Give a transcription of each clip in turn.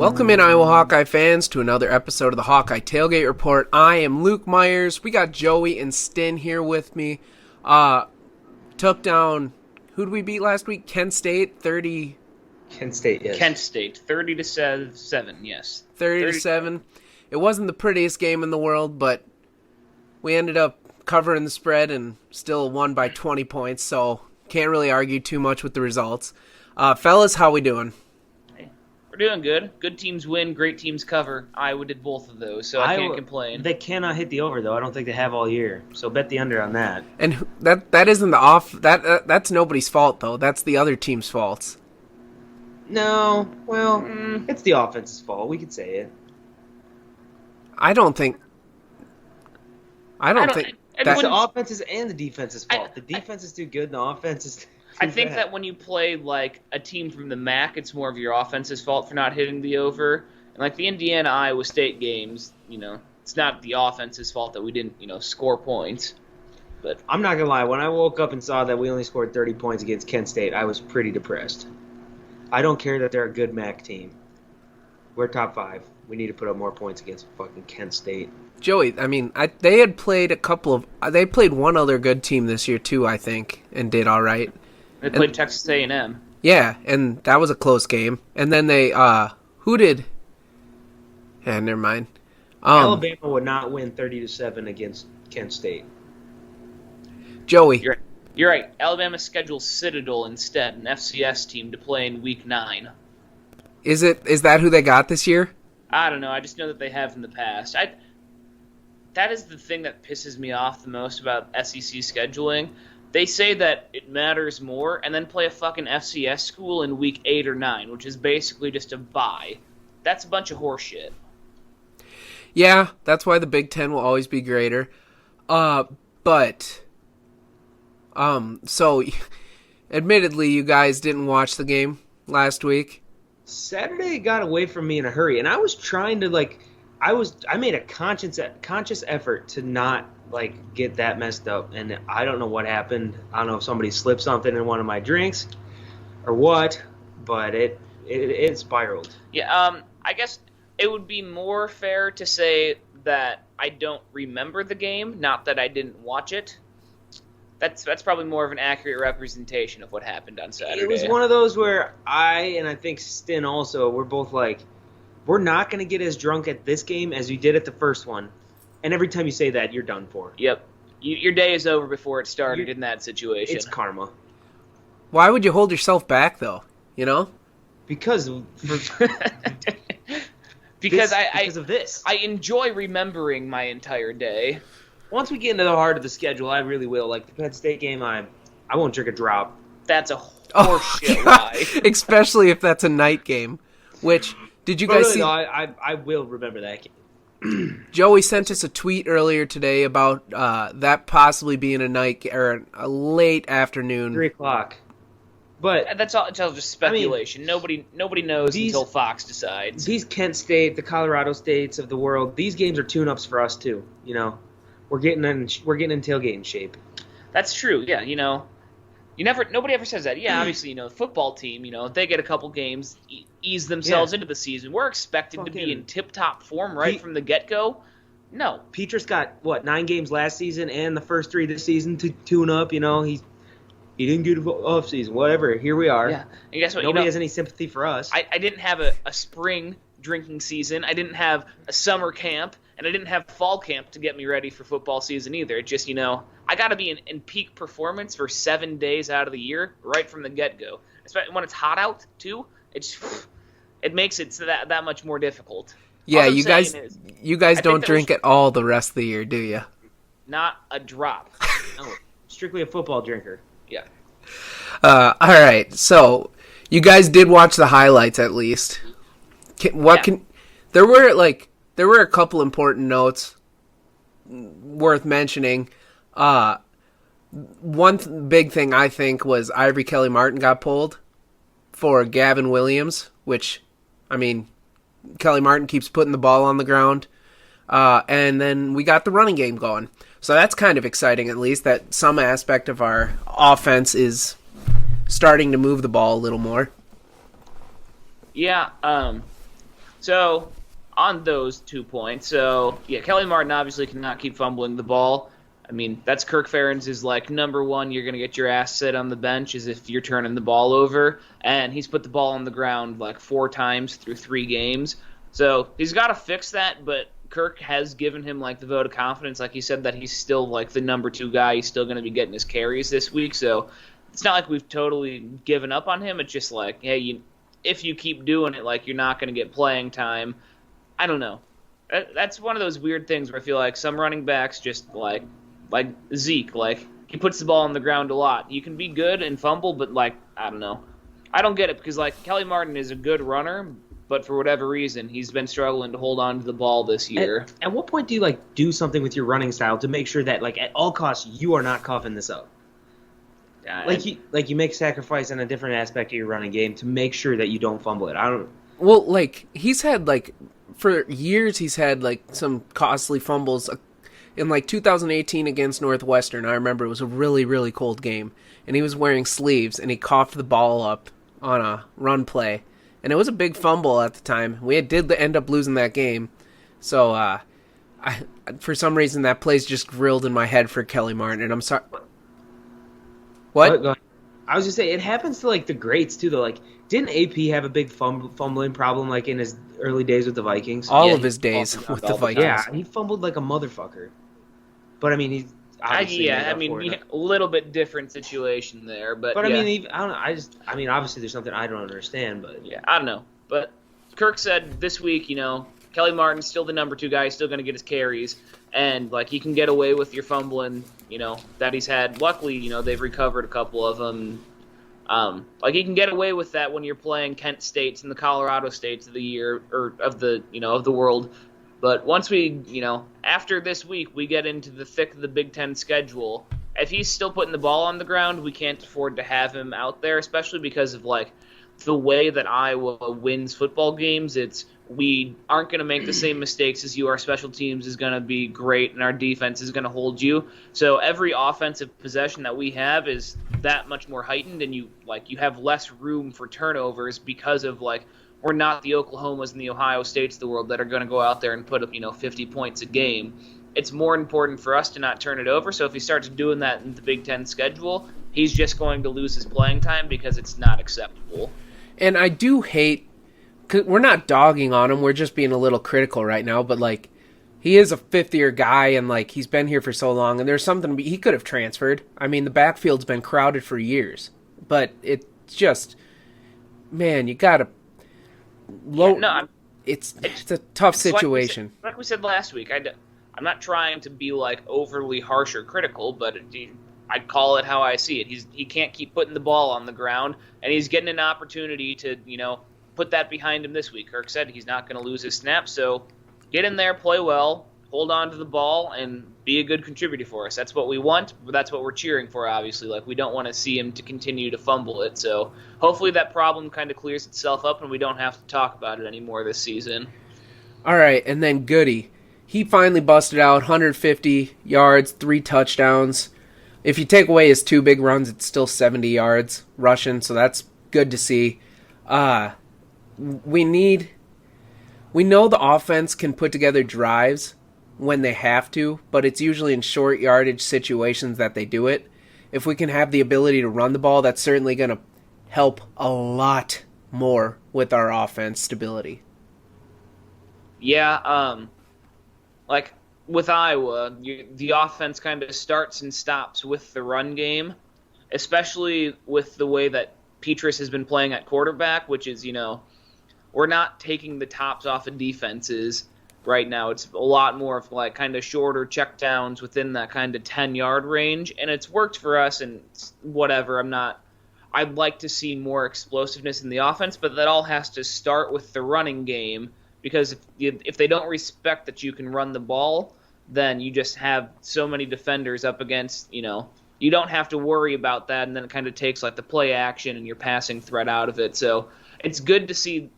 Welcome in, Iowa Hawkeye fans, to another episode of the Hawkeye Tailgate Report. I am Luke Myers. We got Joey and Stin here with me. Took down, who did we beat last week? Kent State, 30... Kent State, yes. Kent State, 30-7, yes. 30-7. It wasn't the prettiest game in the world, but we ended up covering the spread and still won by 20 points, so can't really argue too much with the results. Fellas, how we doing? We're doing good. Good teams win, great teams cover. Iowa did both of those, so I can't complain. They cannot hit the over, though. I don't think they have all year. So bet the under on that. And that isn't the off. That's nobody's fault, though. That's the other team's faults. No, well, it's the offense's fault. We could say it. I don't think. That's the offense's and the defense's fault. The defense is too good, and the offense is. I think that when you play like a team from the MAC, it's more of your offense's fault for not hitting the over. And like the Indiana-Iowa State games, it's not the offense's fault that we didn't, score points. But I'm not gonna lie, when I woke up and saw that we only scored 30 points against Kent State, I was pretty depressed. I don't care that they're a good MAC team. We're top 5. We need to put up more points against fucking Kent State. Joey, they had played they played one other good team this year too, I think, and did all right. They played Texas A&M. Yeah, and that was a close game. And then they, who did? Yeah, never mind. Alabama would not win 30-7 against Kent State. Joey. You're right. Alabama scheduled Citadel instead, an FCS team, to play in Week 9. Is that who they got this year? I don't know. I just know that they have in the past. That is the thing that pisses me off the most about SEC scheduling. They say that it matters more, and then play a fucking FCS school in Week 8 or 9, which is basically just a bye. That's a bunch of horseshit. Yeah, that's why the Big Ten will always be greater. So, admittedly, you guys didn't watch the game last week. Saturday got away from me in a hurry, and I was trying to, I made a conscious effort to not get that messed up, and I don't know what happened. I don't know if somebody slipped something in one of my drinks or what, but it spiraled. Yeah, I guess it would be more fair to say that I don't remember the game, not that I didn't watch it. That's probably more of an accurate representation of what happened on Saturday. It was one of those where I think Stin also, we're both we're not going to get as drunk at this game as we did at the first one. And every time you say that, you're done for. Yep. Your day is over before it started in that situation. It's karma. Why would you hold yourself back, though? Because because of this. I enjoy remembering my entire day. Once we get into the heart of the schedule, I really will. Like the Penn State game, I won't drink a drop. That's a horseshit lie. Especially if that's a night game. Which, did you guys see? No, I will remember that game. Joey sent us a tweet earlier today about that possibly being a night or a late afternoon. 3:00. But that's all. It's all just speculation. Nobody knows until Fox decides. These Kent State, the Colorado States of the world, these games are tune-ups for us too. We're getting in tailgating shape. That's true. Yeah, nobody ever says that. Yeah, obviously, the football team, they get a couple games, ease themselves into the season. We're expected to be in tip-top form from the get-go. No. Petrus got, 9 games last season and the first 3 this season to tune up. He didn't get off season. Whatever. Here we are. Yeah. And guess what? Nobody has any sympathy for us. I didn't have a spring drinking season. I didn't have a summer camp. And I didn't have fall camp to get me ready for football season either. It just, I got to be in peak performance for 7 days out of the year right from the get-go. Especially when it's hot out, too. It makes it that much more difficult. Yeah, you guys don't drink at all the rest of the year, do you? Not a drop. No, strictly a football drinker. Yeah. All right, so you guys did watch the highlights at least. There were a couple important notes worth mentioning. One big thing I think was Ivory Kelly Martin got pulled for Gavin Williams, which, Kelly Martin keeps putting the ball on the ground. And then we got the running game going. So that's kind of exciting, at least, that some aspect of our offense is starting to move the ball a little more. Yeah, So, on those 2 points, so, yeah, Kelly Martin obviously cannot keep fumbling the ball. I mean, that's Kirk Ferentz' like number one. You're gonna get your ass sit on the bench is if you're turning the ball over, and he's put the ball on the ground like 4 times through 3 games. So he's got to fix that. But Kirk has given him like the vote of confidence, like he said that he's still like the number 2 guy. He's still gonna be getting his carries this week. So it's not like we've totally given up on him. It's just like, hey, if you keep doing it, like you're not gonna get playing time. I don't know. That's one of those weird things where I feel like some running backs just like Zeke, like he puts the ball on the ground a lot. You can be good and fumble, but like I don't know. I don't get it because like Kelly Martin is a good runner, but for whatever reason he's been struggling to hold on to the ball this year. At what point do you like do something with your running style to make sure that like at all costs you are not coughing this up? You make sacrifice in a different aspect of your running game to make sure that you don't fumble it. Well, like he's had like for years he's had like some costly fumbles. In like 2018 against Northwestern, I remember it was a really, really cold game, and he was wearing sleeves, and he coughed the ball up on a run play, and it was a big fumble at the time. We did end up losing that game, so for some reason that play's just grilled in my head for Kelly Martin, and I'm sorry. What? I was just saying, it happens to like the greats too. Though, like, didn't AP have a big fumbling problem like in his early days with the Vikings? All of his days with the Vikings. Yeah, he fumbled like a motherfucker. But I mean, he's obviously a little bit different situation there, but I mean, I don't know. I mean, obviously there's something I don't understand, but yeah, I don't know. But Kirk said this week, Kelly Martin's still the number 2 guy. He's still going to get his carries, and like he can get away with your fumbling, that he's had. Luckily, they've recovered a couple of them. Like he can get away with that when you're playing Kent States and the Colorado States of the year or of the of the world. But once we, after this week, we get into the thick of the Big Ten schedule. If he's still putting the ball on the ground, we can't afford to have him out there, especially because of like the way that Iowa wins football games. We aren't going to make the same mistakes as you. Our special teams is going to be great, and our defense is going to hold you. So every offensive possession that we have is that much more heightened, and you have less room for turnovers because of like we're not the Oklahomas and the Ohio States of the world that are going to go out there and put up 50 points a game. It's more important for us to not turn it over. So if he starts doing that in the Big Ten schedule, he's just going to lose his playing time because it's not acceptable. And I do hate. We're not dogging on him. We're just being a little critical right now. But, like, he is a fifth-year guy, and, like, he's been here for so long. And there's something he could have transferred. I mean, the backfield's been crowded for years. But it's just, man, you got to. It's a tough situation. Like we said last week, I'm not trying to be, like, overly harsh or critical, but I'd call it how I see it. He can't keep putting the ball on the ground, and he's getting an opportunity to, put that behind him this week. Kirk said he's not going to lose his snaps, so get in there, play well, hold on to the ball, and be a good contributor for us. That's what we want, but that's what we're cheering for, obviously. Like, we don't want to see him to continue to fumble it, so hopefully that problem kind of clears itself up and we don't have to talk about it anymore this season. All right, and then Goody. He finally busted out 150 yards, 3 touchdowns. If you take away his 2 big runs, it's still 70 yards rushing, so that's good to see. We know the offense can put together drives when they have to, but it's usually in short yardage situations that they do it. If we can have the ability to run the ball, that's certainly going to help a lot more with our offense stability. Yeah, like with Iowa, the offense kind of starts and stops with the run game, especially with the way that Petrus has been playing at quarterback, which is, we're not taking the tops off of defenses right now. It's a lot more of like kind of shorter checkdowns within that kind of 10-yard range, and it's worked for us and whatever. I'd like to see more explosiveness in the offense, but that all has to start with the running game because if they don't respect that you can run the ball, then you just have so many defenders up against, you don't have to worry about that, and then it kind of takes like the play action and your passing threat out of it. So it's good to see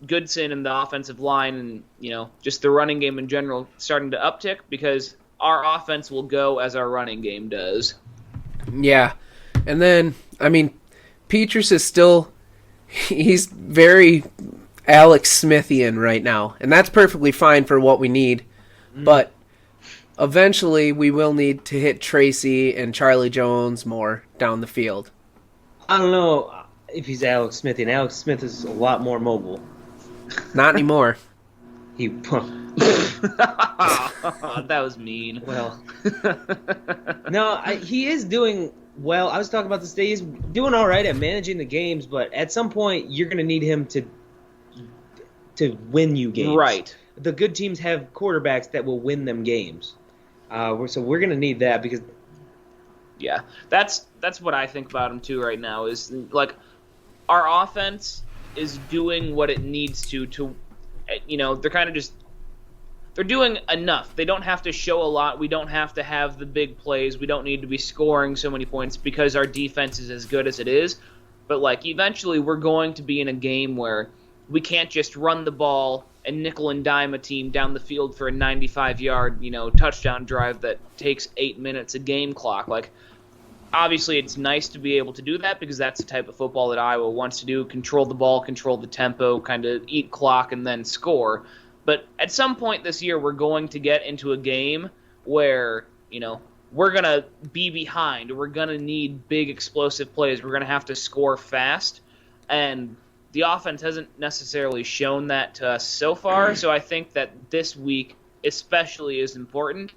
Goodson and the offensive line and, just the running game in general starting to uptick because our offense will go as our running game does. Yeah. And then, Petrus is still, he's very Alex Smithian right now, and that's perfectly fine for what we need. But eventually, we will need to hit Tracy and Charlie Jones more down the field. I don't know if he's Alex Smith, and Alex Smith is a lot more mobile. Not anymore. He That was mean. well, no, he is doing well. I was talking about this day. He's doing all right at managing the games, but at some point, you're going to need him to win you games. Right. The good teams have quarterbacks that will win them games. So we're going to need that because. Yeah, that's what I think about him too right now. Is like our offense is doing what it needs to. They're kind of just they're doing enough. They don't have to show a lot. We don't have to have the big plays. We don't need to be scoring so many points because our defense is as good as it is. But like eventually, we're going to be in a game where we can't just run the ball and nickel and dime a team down the field for a 95-yard, touchdown drive that takes 8 minutes a game clock. Like, obviously, it's nice to be able to do that because that's the type of football that Iowa wants to do: control the ball, control the tempo, kind of eat clock, and then score. But at some point this year, we're going to get into a game where, we're going to be behind. We're going to need big explosive plays. We're going to have to score fast. And the offense hasn't necessarily shown that to us so far, so I think that this week especially is important.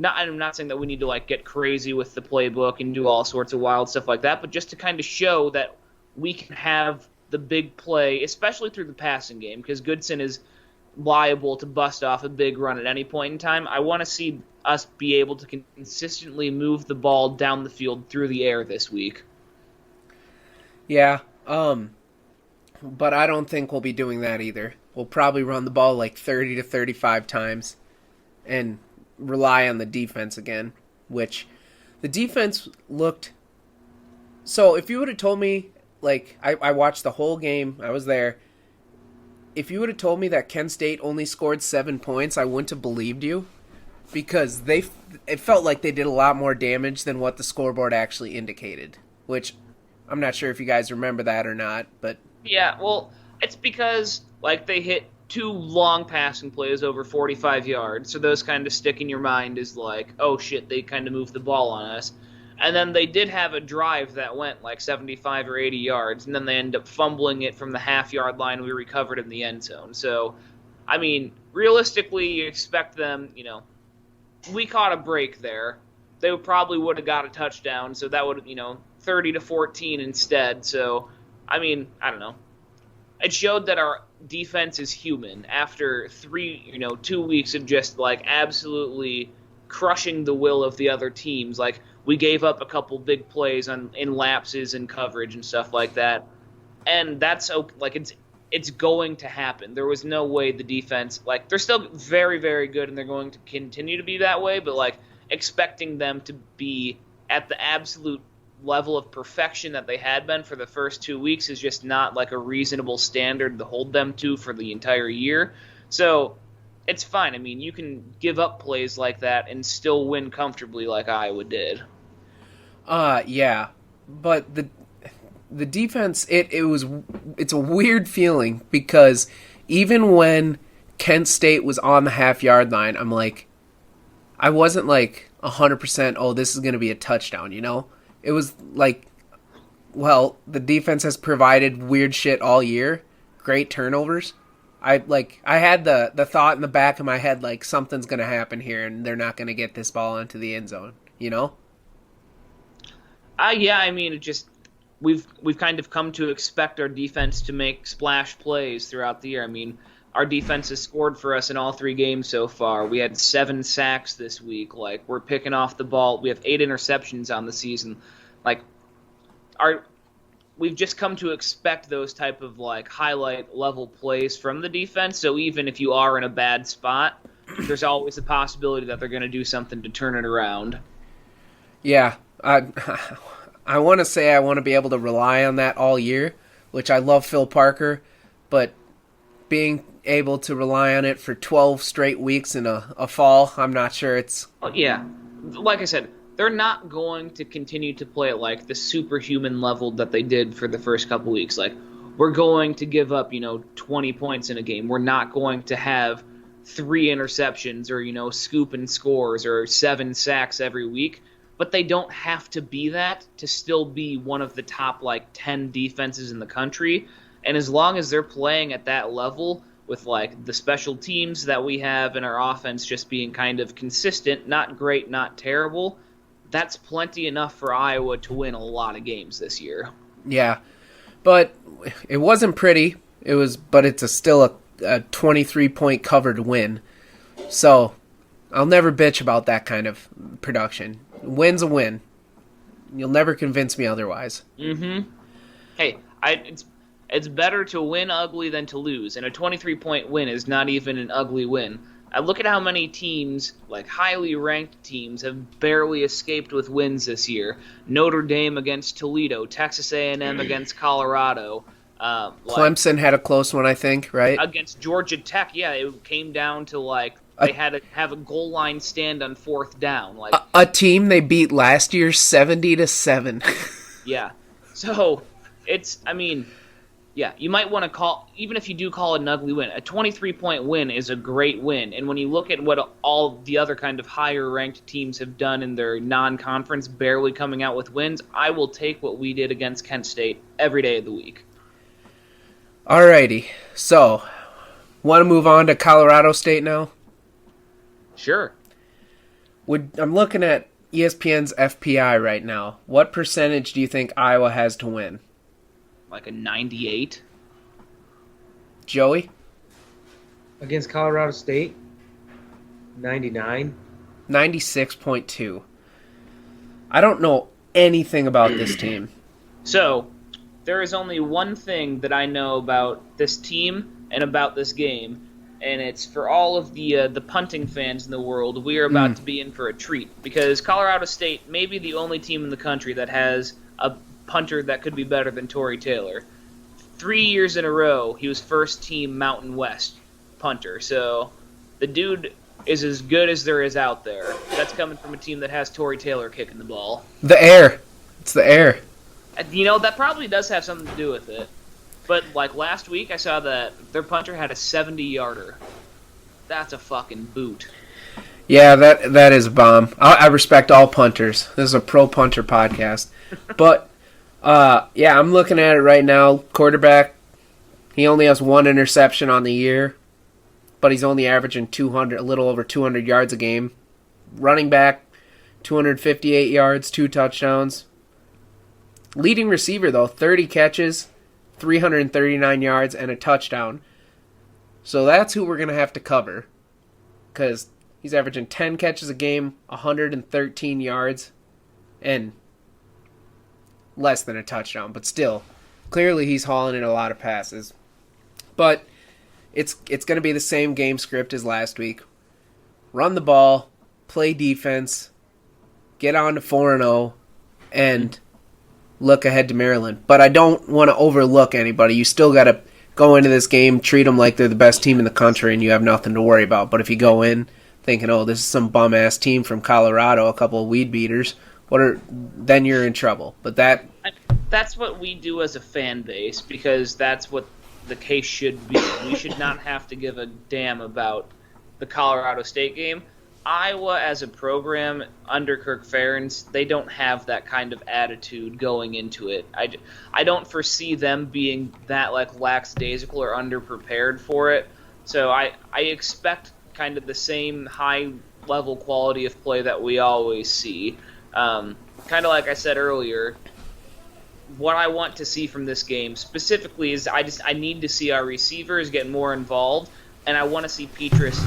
I'm not saying that we need to get crazy with the playbook and do all sorts of wild stuff like that, but just to kind of show that we can have the big play, especially through the passing game, because Goodson is liable to bust off a big run at any point in time. I want to see us be able to consistently move the ball down the field through the air this week. Yeah, but I don't think we'll be doing that either. We'll probably run the ball 30 to 35 times and rely on the defense again, which the defense looked... So if you would have told me, I watched the whole game, I was there. If you would have told me that Kent State only scored 7 points, I wouldn't have believed you, because it felt like they did a lot more damage than what the scoreboard actually indicated, which I'm not sure if you guys remember that or not, but... Yeah, well, it's because, they hit 2 long passing plays over 45 yards, so those kind of stick in your mind as, oh, shit, they kind of moved the ball on us. And then they did have a drive that went, 75 or 80 yards, and then they ended up fumbling it from the half-yard line. We recovered in the end zone. So, I mean, realistically, you expect them, we caught a break there. They probably would have got a touchdown, so that would, 30 to 14 instead. So, I mean, I don't know. It showed that our defense is human after 2 weeks of just absolutely crushing the will of the other teams. We gave up a couple big plays in lapses and coverage and stuff like that, and that's it's going to happen. There was no way the defense they're still very, very good and they're going to continue to be that way, but expecting them to be at the absolute level of perfection that they had been for the first 2 weeks is just not a reasonable standard to hold them to for the entire year. So it's fine. I mean, you can give up plays like that and still win comfortably like Iowa did. Yeah, but the defense, it's a weird feeling because even when Kent State was on the half-yard line, I'm I wasn't 100%, oh, this is going to be a touchdown, It was well, the defense has provided weird shit all year, great turnovers. I had the thought in the back of my head something's going to happen here and they're not going to get this ball into the end zone, Yeah, I mean, we've kind of come to expect our defense to make splash plays throughout the year. I mean, our defense has scored for us in all 3 games so far. We had 7 sacks this week. We're picking off the ball. We have 8 interceptions on the season. We've just come to expect those type of highlight level plays from the defense. So even if you are in a bad spot, there's always the possibility that they're going to do something to turn it around. Yeah, I want to say I want to be able to rely on that all year, which I love Phil Parker, but being able to rely on it for 12 straight weeks in a fall, I'm not sure it's... Yeah, like I said, they're not going to continue to play at the superhuman level that they did for the first couple weeks. we're going to give up, 20 points in a game. We're not going to have 3 interceptions or, scoop and scores or 7 sacks every week. But they don't have to be that to still be one of the top, 10 defenses in the country. And as long as they're playing at that level with, the special teams that we have and our offense just being kind of consistent, not great, not terrible, that's plenty enough for Iowa to win a lot of games this year. Yeah, but it wasn't pretty. But it's still a 23-point covered win. So I'll never bitch about that kind of production. Win's a win. You'll never convince me otherwise. Mm-hmm. Hey, it's better to win ugly than to lose, and a 23-point win is not even an ugly win. I look at how many teams, highly ranked teams, have barely escaped with wins this year. Notre Dame against Toledo, Texas A&M against Colorado. Clemson had a close one, I think, right? Against Georgia Tech, yeah, it came down to, they had to have a goal line stand on 4th down. A team they beat last year 70-7. Yeah. So, yeah, you might want to call, even if you do call it an ugly win, a 23-point win is a great win. And when you look at what all the other kind of higher-ranked teams have done in their non-conference, barely coming out with wins, I will take what we did against Kent State every day of the week. Alrighty. So, want to move on to Colorado State now? Sure. I'm looking at ESPN's FPI right now. What percentage do you think Iowa has to win? Like a 98? Joey? Against Colorado State? 99? 96.2. I don't know anything about this team. So, there is only one thing that I know about this team and about this game, and it's for all of the punting fans in the world, we are about to be in for a treat. Because Colorado State may be the only team in the country that has a punter that could be better than Tory Taylor. 3 years in a row, he was first team Mountain West punter. So the dude is as good as there is out there. That's coming from a team that has Tory Taylor kicking the ball. The air. It's the air. That probably does have something to do with it. But, last week, I saw that their punter had a 70-yarder. That's a fucking boot. Yeah, that is a bomb. I respect all punters. This is a pro-punter podcast. But, yeah, I'm looking at it right now. Quarterback, he only has 1 interception on the year, but he's only averaging a little over 200 yards a game. Running back, 258 yards, 2 touchdowns. Leading receiver, though, 30 catches, 339 yards, and a touchdown. So that's who we're going to have to cover. Because he's averaging 10 catches a game, 113 yards, and less than a touchdown. But still, clearly he's hauling in a lot of passes. But it's going to be the same game script as last week. Run the ball, play defense, get on to 4-0, and look ahead to Maryland. But I don't want to overlook anybody. You still got to go into this game, treat them like they're the best team in the country, and you have nothing to worry about. But if you go in thinking, oh, this is some bum-ass team from Colorado, a couple of weed beaters, then you're in trouble. But that's what we do as a fan base, because that's what the case should be. We should not have to give a damn about the Colorado State game. Iowa as a program under Kirk Ferentz, they don't have that kind of attitude going into it. I don't foresee them being that lackadaisical or underprepared for it. So I expect kind of the same high level quality of play that we always see. Kind of like I said earlier, what I want to see from this game specifically is I need to see our receivers get more involved, and I want to see Petrus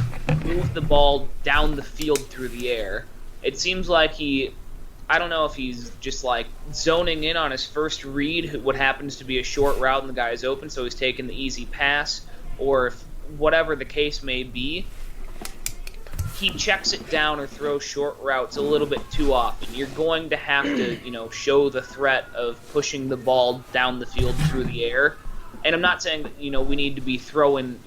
move the ball down the field through the air. It seems like I don't know if he's just zoning in on his first read, what happens to be a short route and the guy is open, so he's taking the easy pass, or if whatever the case may be, he checks it down or throws short routes a little bit too often. You're going to have to, show the threat of pushing the ball down the field through the air. And I'm not saying that, we need to be throwing,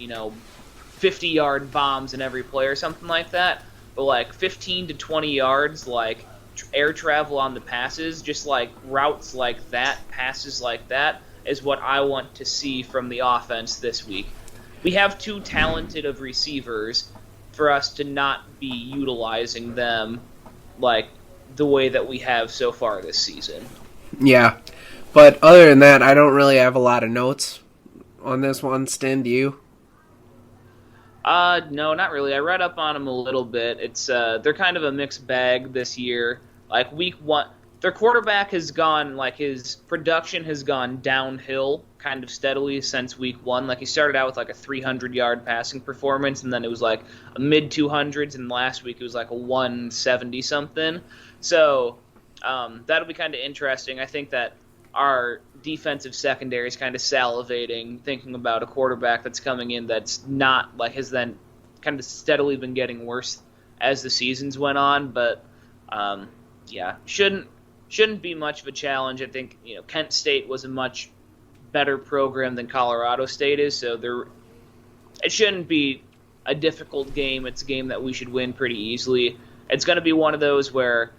50-yard bombs in every play or something like that, but 15 to 20 yards, air travel on the passes, just routes like that, passes like that, is what I want to see from the offense this week. We have too talented of receivers for us to not be utilizing them like the way that we have so far this season. Yeah. But other than that, I don't really have a lot of notes on this one. Stin, do you? No, not really. I read up on them a little bit. It's they're kind of a mixed bag this year. Like week 1, their quarterback has gone, like his production has gone downhill kind of steadily since week 1. Like he started out with like a 300-yard passing performance, and then it was like a mid-200s, and last week it was like a 170 something. So that'll be kind of interesting. I think that our defensive secondary is kind of salivating, thinking about a quarterback that's coming in that's not like has then kind of steadily been getting worse as the seasons went on. But yeah, shouldn't be much of a challenge. I think Kent State was a much better program than Colorado State is, so it shouldn't be a difficult game. It's a game that we should win pretty easily. It's going to be one of those where,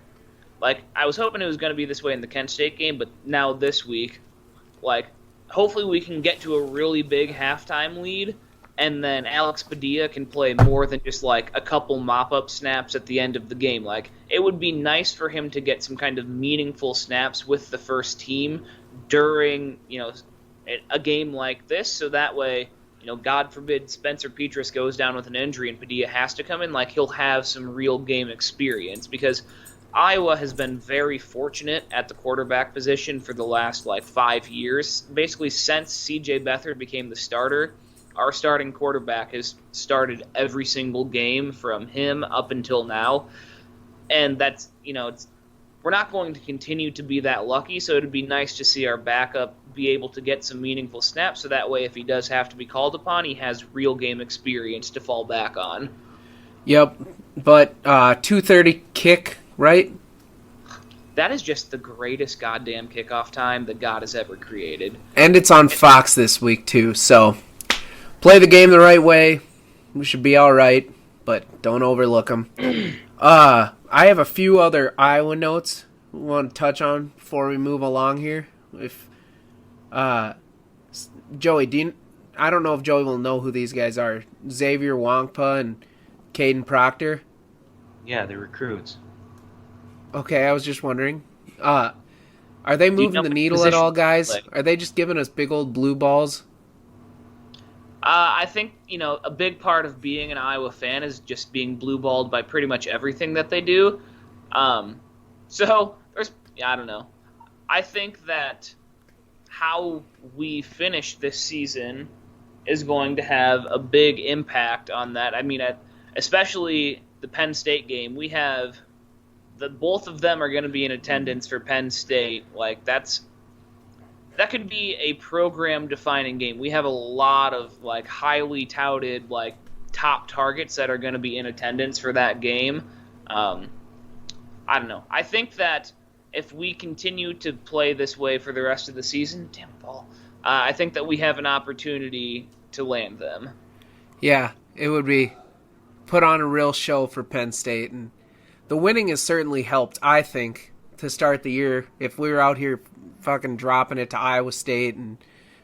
like, I was hoping it was going to be this way in the Kent State game, but now this week, like, hopefully we can get to a really big halftime lead, and then Alex Padilla can play more than just, like, a couple mop-up snaps at the end of the game. Like, it would be nice for him to get some kind of meaningful snaps with the first team during, a game like this, so that way, God forbid Spencer Petras goes down with an injury and Padilla has to come in, like, he'll have some real game experience, because Iowa has been very fortunate at the quarterback position for the last, 5 years. Basically, since C.J. Beathard became the starter, our starting quarterback has started every single game from him up until now. And that's, we're not going to continue to be that lucky, so it'd be nice to see our backup be able to get some meaningful snaps, so that way if he does have to be called upon, he has real game experience to fall back on. Yep, but 2:30 kick, right? That is just the greatest goddamn kickoff time that God has ever created. And it's on Fox this week, too, so play the game the right way. We should be all right, but don't overlook them. I have a few other Iowa notes we want to touch on before we move along here. If Joey, I don't know if Joey will know who these guys are. Xavier Wongpa and Caden Proctor. Yeah, they're recruits. Okay, I was just wondering. Are they moving the needle at all, guys? Are they just giving us big old blue balls? I think, a big part of being an Iowa fan is just being blue-balled by pretty much everything that they do. So, I don't know. I think that how we finish this season is going to have a big impact on that. I mean, especially the Penn State game, we have both of them are going to be in attendance for Penn State. Like, that could be a program-defining game. We have a lot of, highly touted, top targets that are going to be in attendance for that game. I don't know. I think that if we continue to play this way for the rest of the season, damn ball, I think that we have an opportunity to land them. Yeah, it would be put on a real show for Penn State, and the winning has certainly helped, I think, to start the year. If we were out here fucking dropping it to Iowa State and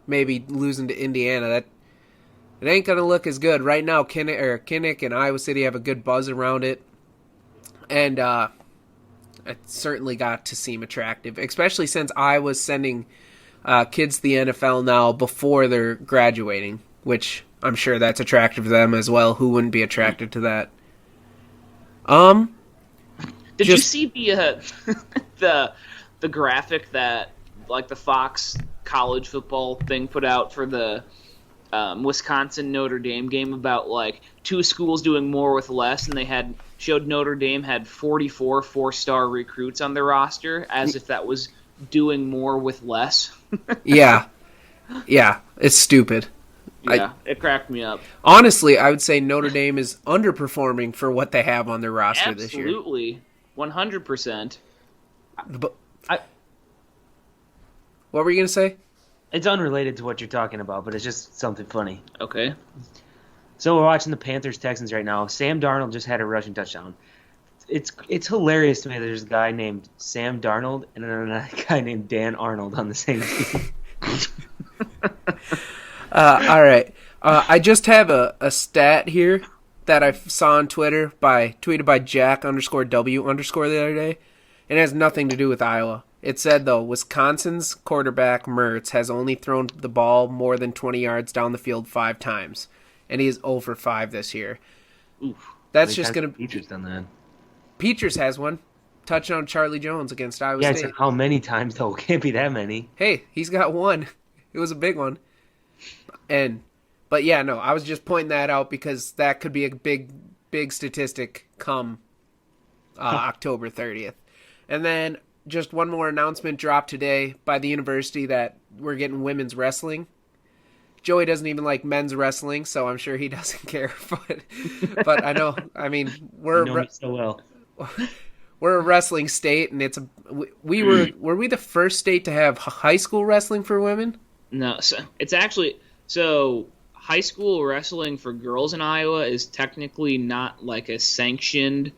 maybe losing to Indiana, it ain't going to look as good. Right now, Kinnick and Iowa City have a good buzz around it, and it certainly got to seem attractive, especially since Iowa's sending kids to the NFL now before they're graduating, which I'm sure that's attractive to them as well. Who wouldn't be attracted to that? Did you see the the graphic that the Fox college football thing put out for the Wisconsin Notre Dame game about two schools doing more with less, and they showed Notre Dame had 44 4-star recruits on their roster, as if that was doing more with less. Yeah, it's stupid. Yeah, it cracked me up. Honestly, I would say Notre Dame is underperforming for what they have on their roster this year. Absolutely, 100%. But what were you gonna say? It's unrelated to what you're talking about, but it's just something funny. Okay. So we're watching the Panthers-Texans right now. Sam Darnold just had a rushing touchdown. It's hilarious to me that there's a guy named Sam Darnold and another guy named Dan Arnold on the same team. All right. I just have a stat here that I saw on Twitter tweeted by Jack_W_ the other day. It has nothing to do with Iowa. It said, though, Wisconsin's quarterback Mertz has only thrown the ball more than 20 yards down the field 5 times, and he is 0 for 5 this year. Oof. That's just going to... Peters done that. Peters has one. Touchdown Charlie Jones against Iowa Yeah, State. how many times, though? It can't be that many. Hey, he's got one. It was a big one. But yeah, no, I was just pointing that out because that could be a big statistic come October 30th. And then just one more announcement dropped today by the university that we're getting women's wrestling. Joey doesn't even like men's wrestling, so I'm sure he doesn't care. But I know, I mean, You know me so well. we're a wrestling state, and were we the first state to have high school wrestling for women? No, so it's actually high school wrestling for girls in Iowa is technically not like a sanctioned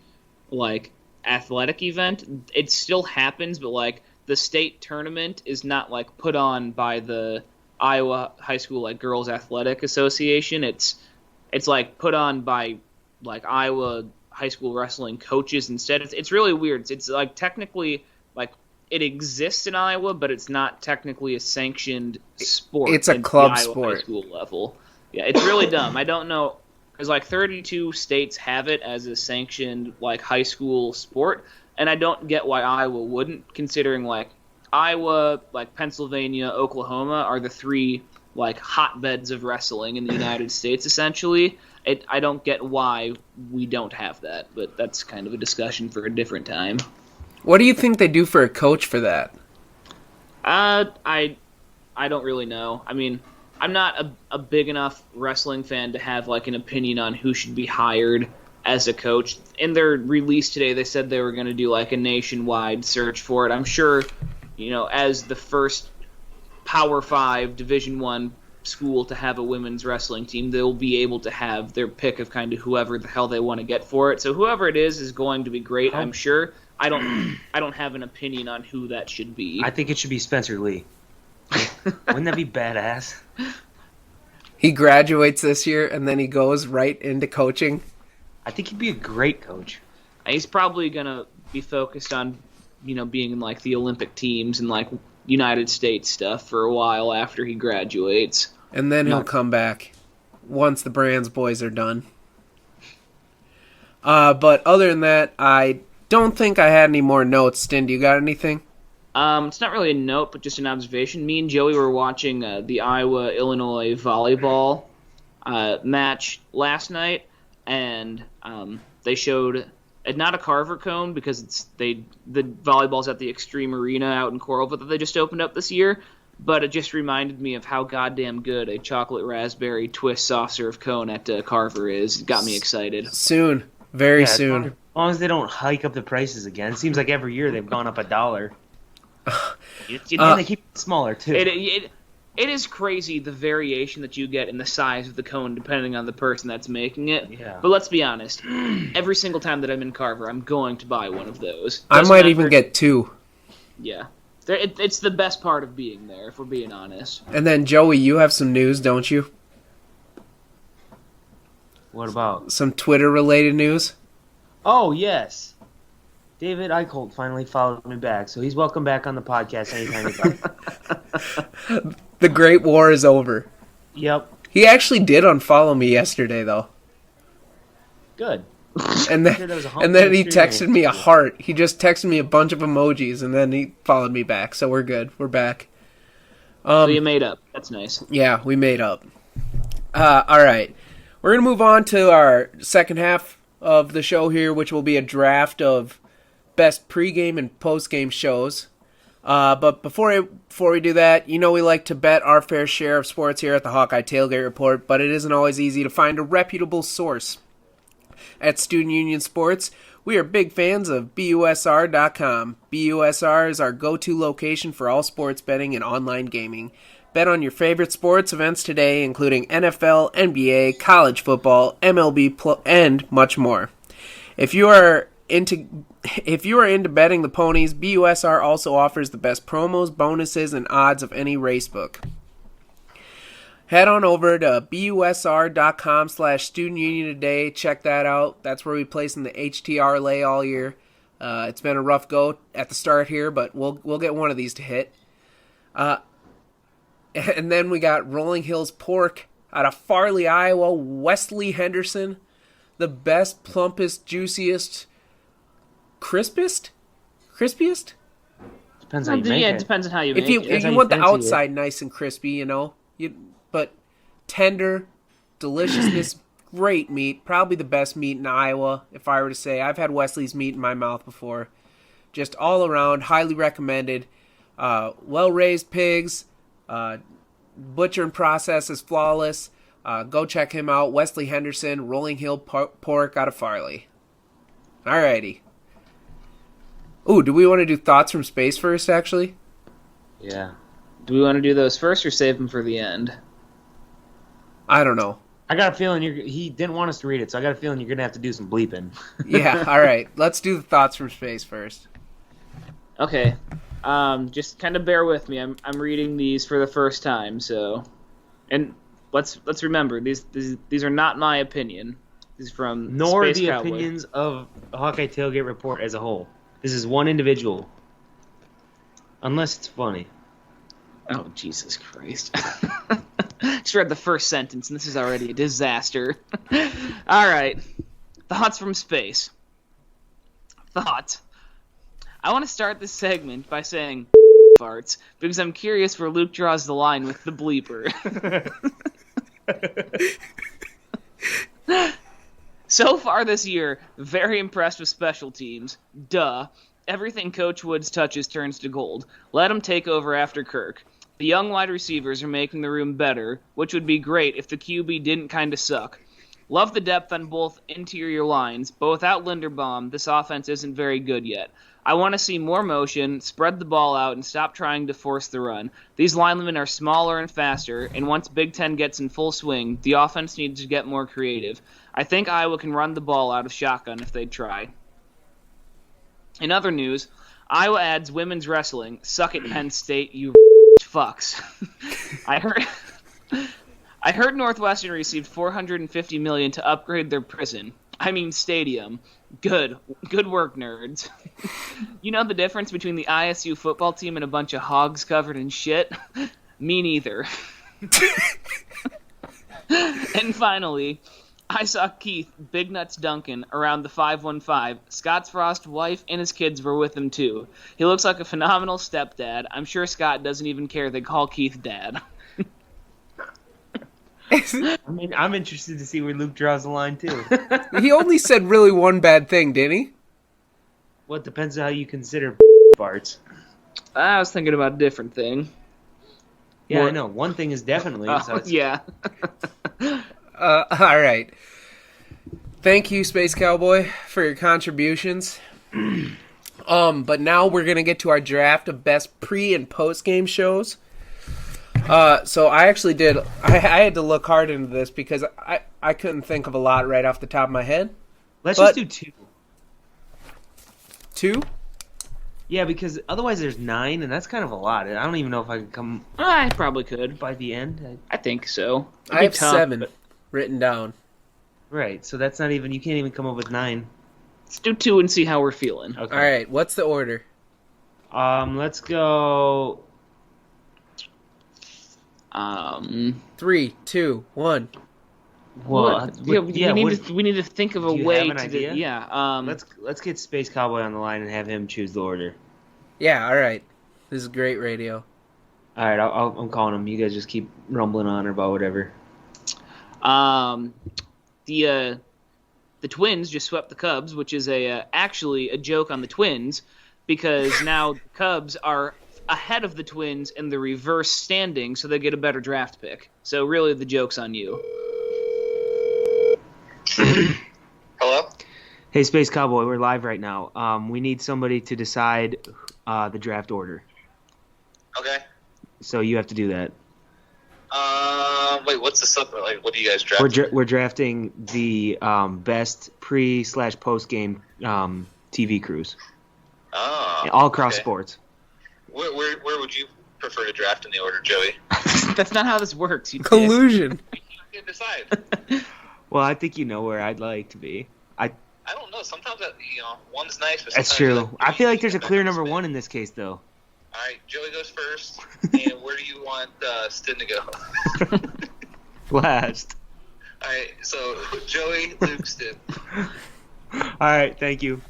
like athletic event. It still happens, but like the state tournament is not like put on by the Iowa High School like Girls Athletic Association. It's like put on by like Iowa high school wrestling coaches instead. It's really weird. It's like technically like it exists in Iowa, but it's not technically a sanctioned sport. It's a at club the Iowa sport. high school level. Yeah, it's really dumb. I don't know. Because like 32 states have it as a sanctioned like high school sport, and I don't get why Iowa wouldn't, considering like Iowa, like Pennsylvania, Oklahoma are the 3 like hotbeds of wrestling in the United States essentially. I don't get why we don't have that, but that's kind of a discussion for a different time. What do you think they do for a coach for that? I don't really know. I mean, I'm not a big enough wrestling fan to have like an opinion on who should be hired as a coach. In their release today, they said they were going to do like a nationwide search for it. I'm sure, as the first Power 5 Division I school to have a women's wrestling team, they'll be able to have their pick of kind of whoever the hell they want to get for it. So whoever it is going to be great, I'm sure. I don't have an opinion on who that should be. I think it should be Spencer Lee. Wouldn't that be badass? He graduates this year, and then he goes right into coaching. I think he'd be a great coach. He's probably going to be focused on, being in, like, the Olympic teams and, like, United States stuff for a while after he graduates. And then he'll come back once the Brands boys are done. But other than that, I don't think I had any more notes. Stin, do you got anything? It's not really a note, but just an observation. Me and Joey were watching the Iowa-Illinois volleyball match last night, and they showed not a Carver Cone because the volleyball's at the Extreme Arena out in Coralville that they just opened up this year, but it just reminded me of how goddamn good a chocolate raspberry twist soft serve cone at Carver is. It got me excited. Soon. Very soon. As long as they don't hike up the prices again. It seems like every year they've gone up $1. And they keep it smaller, too. It is crazy the variation that you get in the size of the cone depending on the person that's making it. Yeah. But let's be honest. Every single time that I'm in Carver, I'm going to buy one of those. I might even get 2. Yeah. It's the best part of being there, if we're being honest. And then, Joey, you have some news, don't you? What about? Some Twitter-related news? Oh, yes. David Eichholt finally followed me back, so he's welcome back on the podcast anytime he'd like. The Great War is over. Yep. He actually did unfollow me yesterday, though. Good. And then he texted me a heart. He just texted me a bunch of emojis, and then he followed me back. So we're good. We're back. So you made up. That's nice. Yeah, we made up. All right. We're going to move on to our second half of the show here, which will be a draft of best pregame and postgame shows. But before we do that, we like to bet our fair share of sports here at the Hawkeye Tailgate Report, but it isn't always easy to find a reputable source. At Student Union Sports, we are big fans of BUSR.com. BUSR is our go-to location for all sports betting and online gaming. Bet on your favorite sports events today, including NFL, NBA, college football, MLB, and much more. If you are into If you are into betting the ponies, BUSR also offers the best promos, bonuses, and odds of any racebook. Head on over to busr.com/studentunion today. Check that out. That's where we place in the HTR lay all year. It's been a rough go at the start here, but we'll get one of these to hit. And then we got Rolling Hills Pork out of Farley, Iowa. Wesley Henderson, the best, plumpest, juiciest, crispiest? Depends how you make Yeah, it. it depends on how you make If you it. want the fancy outside nice and crispy, but tender, deliciousness, great meat. Probably the best meat in Iowa, if I were to say. I've had Wesley's meat in my mouth before. Just all around, highly recommended. Well-raised pigs. Butcher and process is flawless. Go check him out. Wesley Henderson, Rolling Hill Pork out of Farley. Alrighty. Ooh, do we want to do thoughts from space first, actually? Yeah. Do we want to do those first or save them for the end? I don't know. I got a feeling he didn't want us to read it, so I got a feeling you're going to have to do some bleeping. Yeah, alright. Let's do the thoughts from space first. Okay. Just kind of bear with me. I'm reading these for the first time, so, and let's remember these are not my opinion. These are from Nor Space the Cowboy. opinions of the Hawkeye Tailgate Report as a whole. This is one individual. Unless it's funny. Oh, Jesus Christ. Just read the first sentence, and this is already a disaster. All right. Thoughts from space. Thoughts. I want to start this segment by saying farts, because I'm curious where Luke draws the line with the bleeper. So far this year, very impressed with special teams. Duh. Everything Coach Woods touches turns to gold. Let him take over after Kirk. The young wide receivers are making the room better, which would be great if the QB didn't kind of suck. Love the depth on both interior lines, but without Linderbaum, this offense isn't very good yet. I want to see more motion, spread the ball out, and stop trying to force the run. These linemen are smaller and faster, and once Big Ten gets in full swing, the offense needs to get more creative. I think Iowa can run the ball out of shotgun if they try. In other news, Iowa adds women's wrestling. Suck it, Penn State, you fucks. I heard Northwestern received $450 million to upgrade their prison. I mean stadium. Good work, nerds. You know the difference between the ISU football team and a bunch of hogs covered in shit? Me neither. And finally, I saw Keith Big Nuts Duncan around the 515. Scott's Frost wife and his kids were with him too. He looks like a phenomenal stepdad. I'm sure Scott doesn't even care they call Keith dad. I mean, I'm interested to see where Luke draws the line, too. He only said really one bad thing, didn't he? Well, it depends on how you consider farts. I was thinking about a different thing. Yeah, I know. One thing is definitely. Yeah. All right. Thank you, Space Cowboy, for your contributions. But now we're gonna get to our draft of best pre- and post-game shows. So I actually did. I had to look hard into this because I couldn't think of a lot right off the top of my head. Just do two. Two? Yeah, because otherwise there's 9, and that's kind of a lot. I don't even know if I could come I probably could. by the end. I think so. It'd I be have tough, 7 but written down. Right, so that's not even. You can't even come up with 9. Let's do 2 and see how we're feeling. Okay. All right, what's the order? Let's go. 3, 2, 1. Well, we need to think of a do you way have an to idea? yeah. Let's get Space Cowboy on the line and have him choose the order. Yeah, all right. This is great radio. All right, I'm calling him. You guys just keep rumbling on about whatever. The Twins just swept the Cubs, which is actually a joke on the Twins because now the Cubs are ahead of the Twins in the reverse standing, so they get a better draft pick. So really, the joke's on you. Hello? Hey, Space Cowboy, we're live right now. We need somebody to decide the draft order. Okay. So you have to do that. Wait, what's the sub? Like, what do you guys draft? We're drafting the best pre/post game TV crews, Oh. all across okay. sports. Where would you prefer to draft in the order, Joey? That's not how this works. You dick. Collusion. You can't decide. Well, I think you know where I'd like to be. I don't know. Sometimes one's nice, but That's sometimes true. you're like, I feel like there's a back clear in number spin. one in this case, though. All right, Joey goes first. And where do you want Stin to go? Last. All right, so Joey, Luke, Stin. All right, thank you.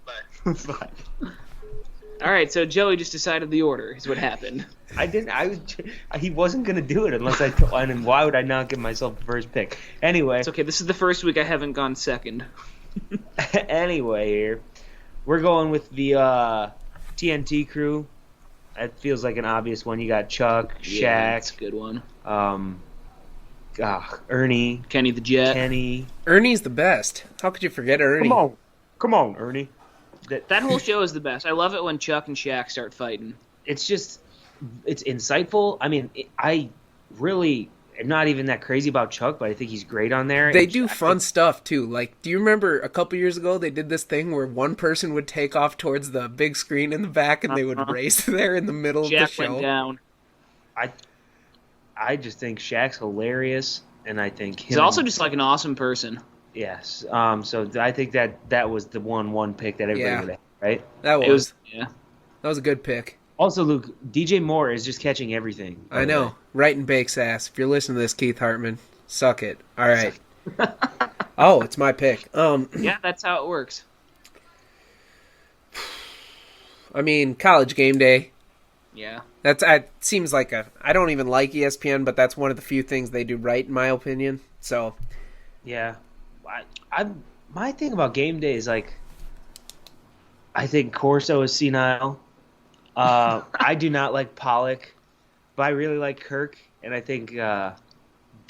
Bye. Bye. All right, so Joey just decided the order is what happened. I didn't. He wasn't gonna do it unless I. And why would I not give myself the first pick? Anyway. It's okay. This is the first week I haven't gone second. Anyway, here we're going with the TNT crew. That feels like an obvious one. You got Chuck, Yeah, that's a Shaq, good one. Ernie, Kenny the Jet. Kenny. Ernie's the best. How could you forget Ernie? Come on, Ernie. That whole show is the best. I love it when Chuck and Shaq start fighting. It's insightful. I mean, I really am not even that crazy about Chuck, but I think he's great on there. They And do I fun think- stuff too. Like, do you remember a couple years ago they did this thing where one person would take off towards the big screen in the back and they would race there in the middle of the Jack show? went down. I just think Shaq's hilarious, and I think He's also just like an awesome person. yes. So I think that was the one pick that everybody Yeah. would have, right? That It was that was a good pick. Also, Luke, DJ Moore is just catching everything. I know. Right in Bake's ass. If you're listening to this, Keith Hartman, suck it. All right. Oh, it's my pick. yeah, that's how it works. I mean, College Game Day. Yeah. That seems like I don't even like ESPN, but that's one of the few things they do right, in my opinion. So, Yeah. My thing about game day is like, I think Corso is senile. I do not like Pollock, but I really like Kirk, and I think Dez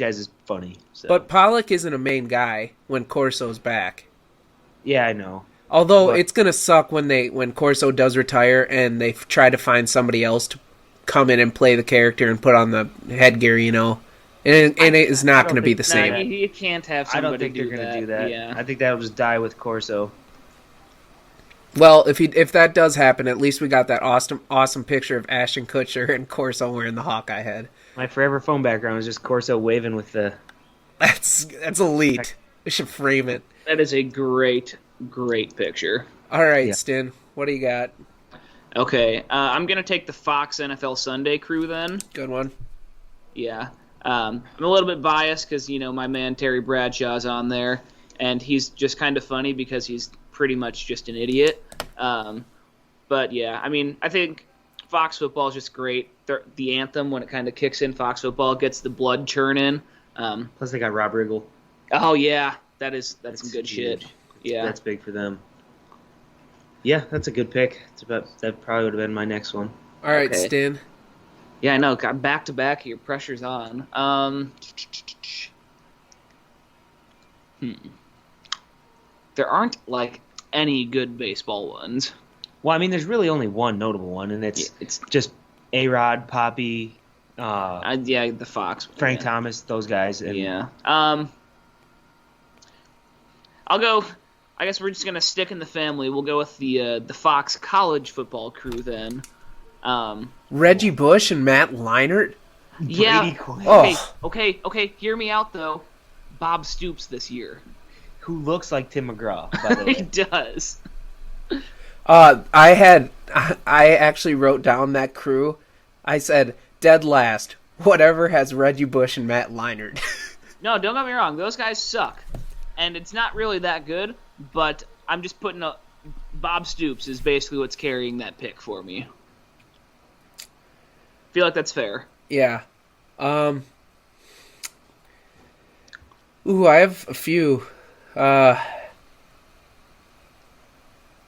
is funny. So. but Pollock isn't a main guy when Corso's back. yeah, I know. Although But- it's gonna suck when Corso does retire and they try to find somebody else to come in and play the character and put on the headgear, and it is not don't going to be think- the No, same. you can't have I somebody don't think they're going to do that. Yeah. I think that'll just die with Corso. Well, if that does happen, at least we got that awesome picture of Ashton Kutcher and Corso wearing the Hawkeye head. My forever phone background is just Corso waving with the. That's elite. We should frame it. That is a great picture. All right, Yeah. Stin, what do you got? Okay, I'm going to take the Fox NFL Sunday crew then. Good one. Yeah. I'm a little bit biased because, my man Terry Bradshaw's on there, and he's just kind of funny because he's pretty much just an idiot. But, yeah, I mean, I think Fox football is just great. The anthem, when it kind of kicks in, Fox football gets the blood churning. Plus, they got Rob Riggle. Oh, yeah, that's some good huge. shit. Yeah. That's big for them. Yeah, that's a good pick. That probably would have been my next one. All right, Okay. Stin. Yeah, I know. Got back to back here. Pressure's on. There aren't like any good baseball ones. Well, I mean, there's really only one notable one, and it's just A-Rod, Poppy, Yeah, the Fox. Frank yeah. Thomas, those guys. And Yeah. I'll go. I guess we're just gonna stick in the family. We'll go with the Fox college football crew then. Reggie Bush and Matt Leinart. Yeah. Brady Quinn, Oh. Okay. Hear me out though. Bob Stoops this year. who looks like Tim McGraw, by the He way. does. I actually wrote down that crew. I said, dead last, whatever has Reggie Bush and Matt Leinart. No, don't get me wrong. Those guys suck, and it's not really that good. But I'm just putting a Bob Stoops is basically what's carrying that pick for me. Feel like that's fair. Yeah. Ooh, I have a few.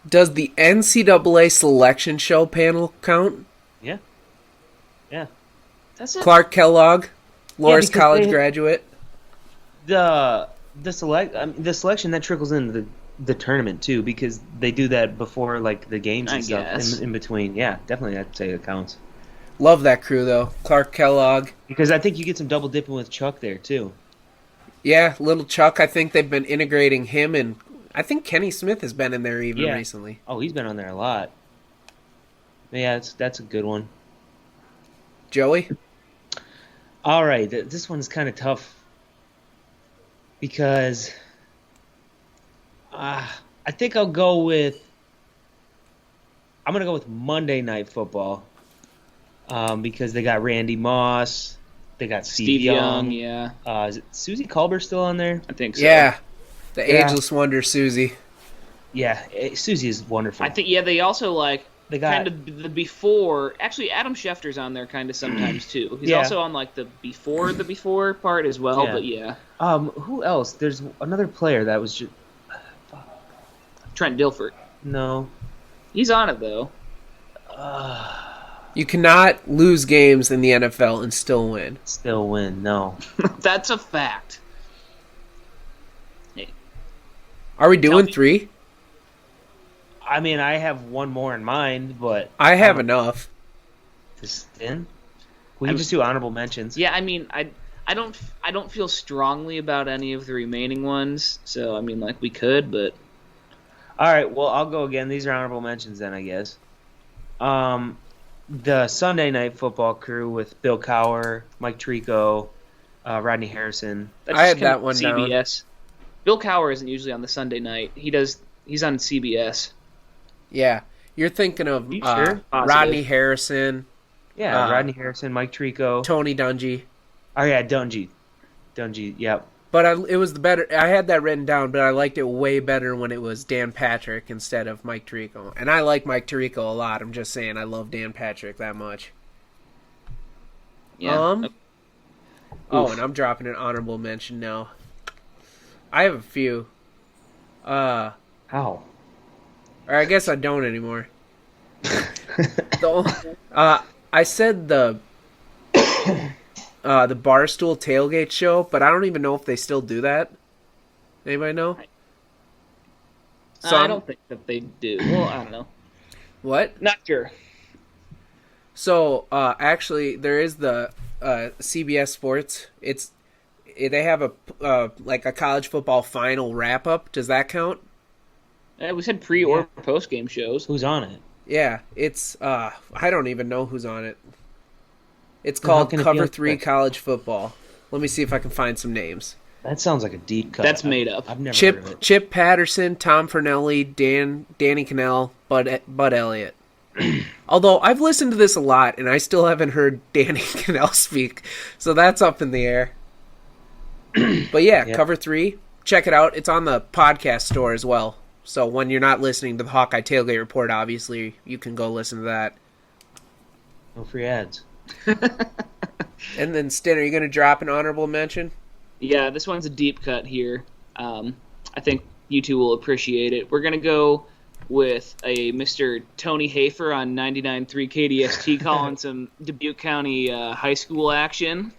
Does the NCAA selection show panel count? Yeah. That's it. Clark Kellogg, Loras because College they- graduate. The selection that trickles into the tournament too, because they do that before like the games I and stuff guess. in between. Yeah, definitely I'd say it counts. Love that crew, though. Clark Kellogg. Because I think you get some double dipping with Chuck there too. Yeah, little Chuck. I think they've been integrating him and I think Kenny Smith has been in there even Yeah. recently. Oh, he's been on there a lot. Yeah, that's a good one. Joey? All right, this one's kind of tough because I think I'm gonna go with Monday Night Football because they got Randy Moss, they got Steve Young. yeah, Is it Susie Colbert still on there? I think so. Yeah. The Yeah. ageless wonder, Susie. Yeah, Susie is wonderful. I think they also like They got- kind of the before. Actually, Adam Schefter's on there kind of sometimes too. He's Yeah. also on like the before part as well. Yeah. But yeah, Who else? There's another player that was just Trent Dilfer. no. He's on it though. You cannot lose games in the NFL and still win. Still win. No. That's a fact. Are we doing me. 3? I mean, I have one more in mind, but I have enough. to spin. We can just do honorable mentions. Yeah, I mean, I don't feel strongly about any of the remaining ones. So I mean, like we could, but All right. Well, I'll go again. These are honorable mentions then, I guess. The Sunday Night Football crew with Bill Cowher, Mike Tirico, Rodney Harrison. that's I just had kind that of one down. CBS. Bill Cowher isn't usually on the Sunday night. He's on CBS. Yeah. You're thinking of You sure? Positive. Rodney Harrison, Yeah, Uh, Rodney Harrison, Mike Tirico. Tony Dungy. Oh yeah, Dungy. Yep. But it was the better. I had that written down, but I liked it way better when it was Dan Patrick instead of Mike Tirico. And I like Mike Tirico a lot. I'm just saying I love Dan Patrick that much. Yeah. Oh, and I'm dropping an honorable mention now. I have a few. How? Or I guess I don't anymore. I said the Barstool Tailgate show, but I don't even know if they still do that. Anybody know? I don't think that they do. Well, I don't know. What? Not sure. So, actually, there is the CBS Sports. They have a like a college football final wrap up. Does that count? We said pre or post game shows. Who's on it? Yeah, it's I don't even know who's on it. It's Then how called can it be Cover on 3 Fox? College Football. Let me see if I can find some names. That sounds like a deep cut. That's made up. I've never heard of it. Chip Patterson, Tom Fernelli, Danny Cannell, Bud Elliott. Although I've listened to this a lot and I still haven't heard Danny Cannell speak, so that's up in the air. But yeah, Yeah. Cover 3, check it out. It's on the podcast store as well. So when you're not listening to the Hawkeye Tailgate Report, obviously, you can go listen to that. No free ads. And then, Stin, are you going to drop an honorable mention? Yeah, this one's a deep cut here. I think you two will appreciate it. We're going to go with a Mr. Tony Hafer on 99.3 KDST calling some Dubuque County high school action.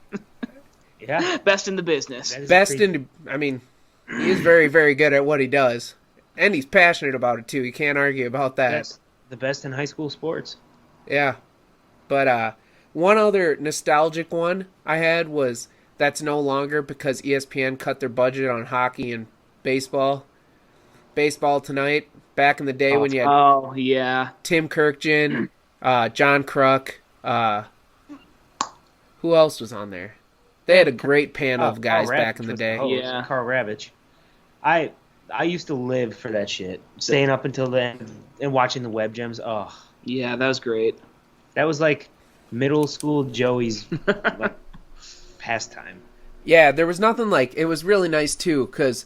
Yeah. Best in the business. That is Best pretty- in, I mean, he is very, very good at what he does. And he's passionate about it, too. You can't argue about that. That's the best in high school sports. Yeah. But one other nostalgic one I had was that's no longer because ESPN cut their budget on hockey and baseball. Baseball Tonight, back in the day when you had Oh, yeah. Tim Kirkjian, John Kruk, who else was on there? They had a great panel of guys Carl back in Ravitch the was day. host, Yeah. Carl Ravitch. I used to live for that shit. Staying up until then and watching the web gems. Oh, Yeah, that was great. that was like middle school Joey's like pastime. Yeah, there was nothing like it was really nice too because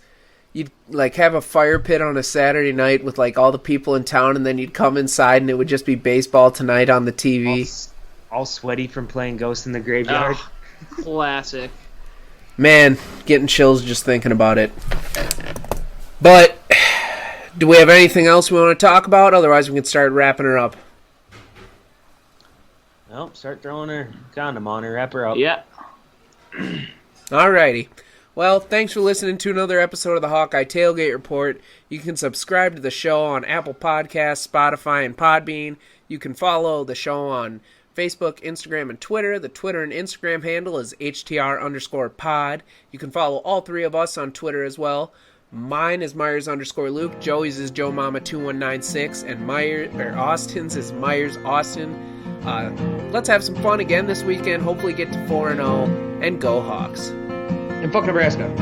you'd like have a fire pit on a Saturday night with like all the people in town, and then you'd come inside and it would just be Baseball Tonight on the TV. All sweaty from playing Ghost in the Graveyard. Oh, classic. Man, getting chills just thinking about it. But do we have anything else we want to talk about? Otherwise, we can start wrapping her up. Nope, start throwing her condom on her, wrap her up. Yeah. Alrighty. Well, thanks for listening to another episode of the Hawkeye Tailgate Report. You can subscribe to the show on Apple Podcasts, Spotify, and Podbean. You can follow the show on Facebook, Instagram, and Twitter. The Twitter and Instagram handle is HTR_pod. You can follow all three of us on Twitter as well. Mine is Myers_Luke. Joey's is Joe Mama 2196, and Austin's is Myers Austin. Let's have some fun again this weekend. Hopefully get to 4-0 and go Hawks. And fuck Nebraska.